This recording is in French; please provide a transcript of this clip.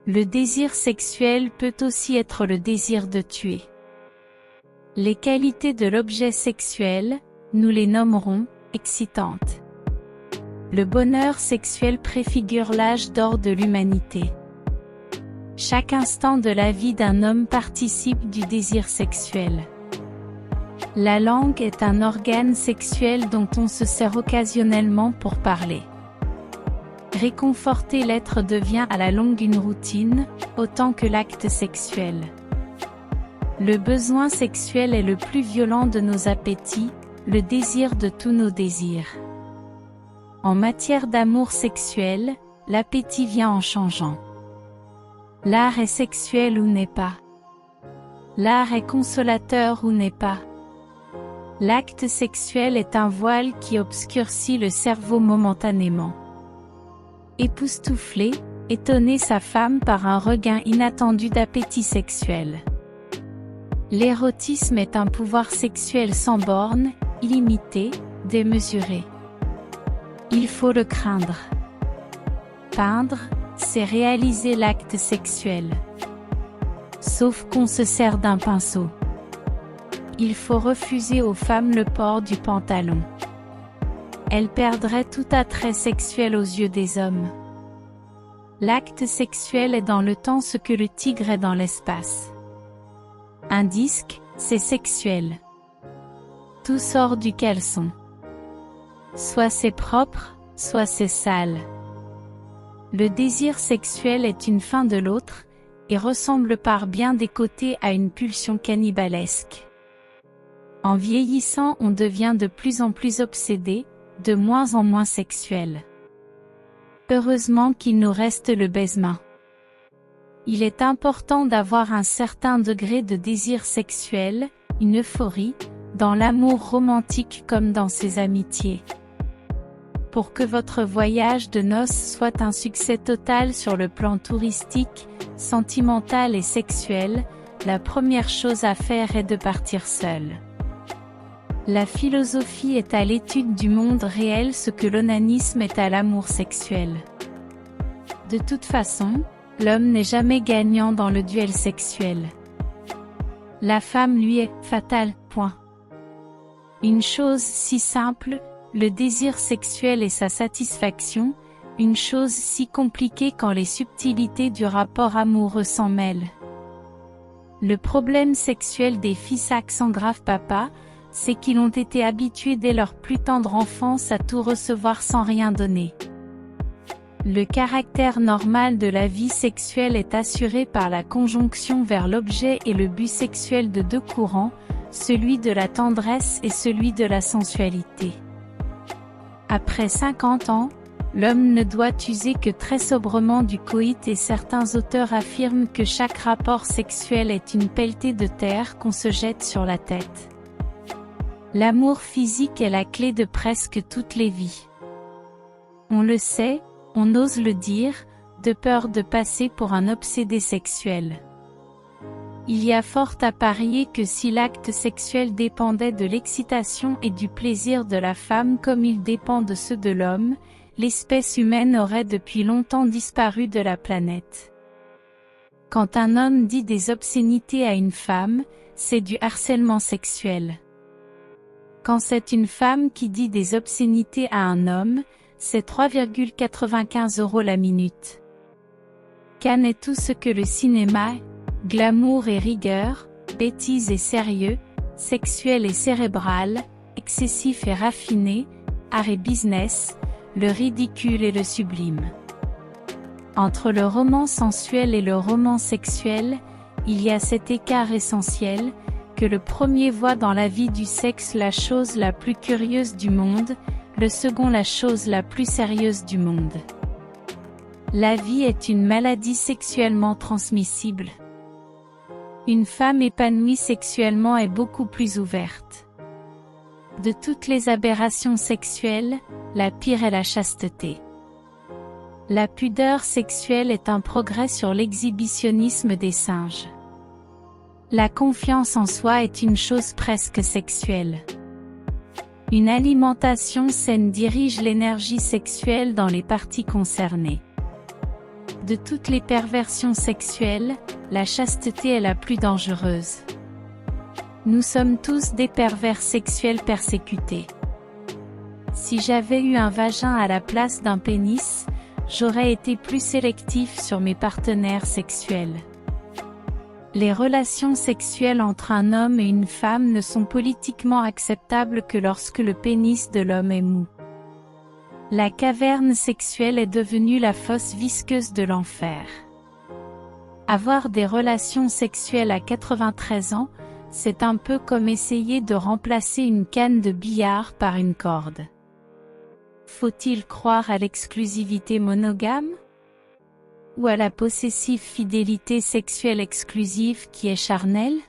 Le désir sexuel peut aussi être le désir de tuer. Les qualités de l'objet sexuel, nous les nommerons excitantes. Le bonheur sexuel préfigure l'âge d'or de l'humanité. Chaque instant de la vie d'un homme participe du désir sexuel. La langue est un organe sexuel dont on se sert occasionnellement pour parler. Réconforter l'être devient à la longue une routine, autant que l'acte sexuel. Le besoin sexuel est le plus violent de nos appétits, le désir de tous nos désirs. En matière d'amour sexuel, l'appétit vient en changeant. L'art est sexuel ou n'est pas. L'art est consolateur ou n'est pas. L'acte sexuel est un voile qui obscurcit le cerveau momentanément. Époustoufler, étonner sa femme par un regain inattendu d'appétit sexuel. L'érotisme est un pouvoir sexuel sans bornes, illimité, démesuré. Il faut le craindre. Peindre, c'est réaliser l'acte sexuel. Sauf qu'on se sert d'un pinceau. Il faut refuser aux femmes le port du pantalon. Elles perdraient tout attrait sexuel aux yeux des hommes. L'acte sexuel est dans le temps ce que le tigre est dans l'espace. Un disque, c'est sexuel. Tout sort du caleçon. Soit c'est propre, soit c'est sale. Le désir sexuel est une fin de l'autre, et ressemble par bien des côtés à une pulsion cannibalesque. En vieillissant, on devient de plus en plus obsédé, de moins en moins sexuel. Heureusement qu'il nous reste le baisement. Il est important d'avoir un certain degré de désir sexuel, une euphorie, dans l'amour romantique comme dans ses amitiés. Pour que votre voyage de noces soit un succès total sur le plan touristique, sentimental et sexuel, la première chose à faire est de partir seul. La philosophie est à l'étude du monde réel ce que l'onanisme est à l'amour sexuel. De toute façon, l'homme n'est jamais gagnant dans le duel sexuel. La femme lui est fatale, point. Une chose si simple, le désir sexuel et sa satisfaction, une chose si compliquée quand les subtilités du rapport amoureux s'en mêlent. Le problème sexuel des fils accent grave papa, c'est qu'ils ont été habitués dès leur plus tendre enfance à tout recevoir sans rien donner. Le caractère normal de la vie sexuelle est assuré par la conjonction vers l'objet et le but sexuel de deux courants, celui de la tendresse et celui de la sensualité. Après 50 ans, l'homme ne doit user que très sobrement du coït et certains auteurs affirment que chaque rapport sexuel est une pelletée de terre qu'on se jette sur la tête. L'amour physique est la clé de presque toutes les vies. On le sait, on ose le dire, de peur de passer pour un obsédé sexuel. Il y a fort à parier que si l'acte sexuel dépendait de l'excitation et du plaisir de la femme comme il dépend de ceux de l'homme, l'espèce humaine aurait depuis longtemps disparu de la planète. Quand un homme dit des obscénités à une femme, c'est du harcèlement sexuel. Quand c'est une femme qui dit des obscénités à un homme, c'est 3,95 € la minute. Cannes est tout ce que le cinéma est, glamour et rigueur, bêtise et sérieux, sexuel et cérébral, excessif et raffiné, art et business, le ridicule et le sublime. Entre le roman sensuel et le roman sexuel, il y a cet écart essentiel, que le premier voit dans la vie du sexe la chose la plus curieuse du monde, le second la chose la plus sérieuse du monde. La vie est une maladie sexuellement transmissible. Une femme épanouie sexuellement est beaucoup plus ouverte. De toutes les aberrations sexuelles, la pire est la chasteté. La pudeur sexuelle est un progrès sur l'exhibitionnisme des singes. La confiance en soi est une chose presque sexuelle. Une alimentation saine dirige l'énergie sexuelle dans les parties concernées. De toutes les perversions sexuelles, la chasteté est la plus dangereuse. Nous sommes tous des pervers sexuels persécutés. Si j'avais eu un vagin à la place d'un pénis, j'aurais été plus sélectif sur mes partenaires sexuels. Les relations sexuelles entre un homme et une femme ne sont politiquement acceptables que lorsque le pénis de l'homme est mou. La caverne sexuelle est devenue la fosse visqueuse de l'enfer. Avoir des relations sexuelles à 93 ans, c'est un peu comme essayer de remplacer une canne de billard par une corde. Faut-il croire à l'exclusivité monogame? Ou à la possessive fidélité sexuelle exclusive qui est charnelle?